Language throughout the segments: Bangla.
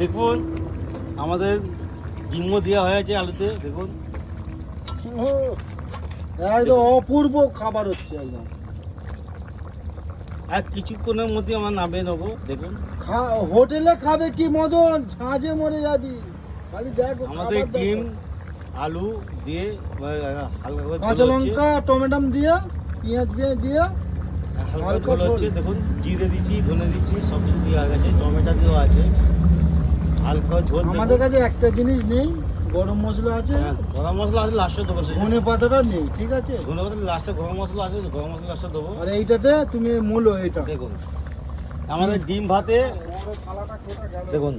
দেখুন আমাদের ডিমও দেওয়া হয়েছে আলুতে, দেখুন একদম অপূর্ব খাবার হচ্ছে একদম। আর কিছুক্ষণের মধ্যে আমরা নামিয়ে নেবো। দেখুন হোটেলে খাবে কি মদন, ঝাঁঝে মরে যাবি। খালি দেখো আমাদের ডিম আলু দিয়ে হালকা করে কাঁচা লঙ্কা টমেটো দিয়ে পেঁয়াজ দিয়ে হালকা ঝোল হচ্ছে। দেখুন জিরে দিচ্ছি, ধনে দিচ্ছি, সব কিছু দেওয়া গেছে, টমেটো দেওয়া আছে, হালকা ঝোল। আমাদের কাছে একটা জিনিস নেই, গরম মশলা আছে। গরম মশলা আছে লাস্টে দেবো, ধনে পাতাটা নেই, ঠিক আছে। ধনে পাতা লাস্টে, গরম মশলা আছে, গরম মশলা লাস্টে দেবো। আর এইটাতে তুমি মূলো এটা দেখুন আমাদের ডিম ভাতে, দেখুন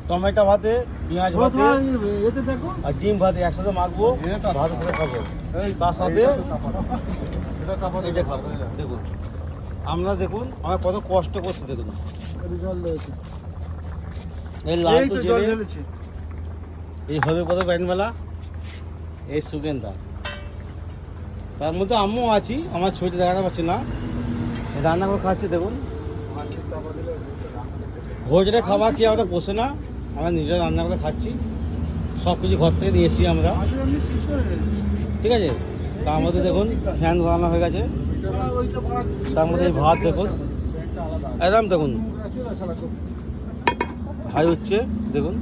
টমেটো ভাতে, পেঁয়াজ ভাতে এতে দেখো আর ডিম ভাতে একসাথে মাখবো, ভাতের সাথে খাবো, তার সাথে এটা খাবো। দেখুন আমরা, দেখুন আমরা কত কষ্ট করছি। দেখুন জল দিয়েছে, এই লাল তো জেলে, এই হলুদ পদ ব্যান্ডমেলা, এই সুগেন্দা, তার মধ্যে আমিও আছি, আমার ছবিটা দেখাতে পারছি না, রান্না করে খাচ্ছি। দেখুন হোটেলে খাবার কি আমাদের পোষে না, আমরা নিজেরা রান্না করে খাচ্ছি, সব কিছু ঘর থেকে নিয়ে এসেছি আমরা, ঠিক আছে। তার মধ্যে দেখুন ফ্যান বানানো হয়ে গেছে, তার মধ্যে ভাত দেখুন একদম, দেখুন ভাই হচ্ছে, দেখুন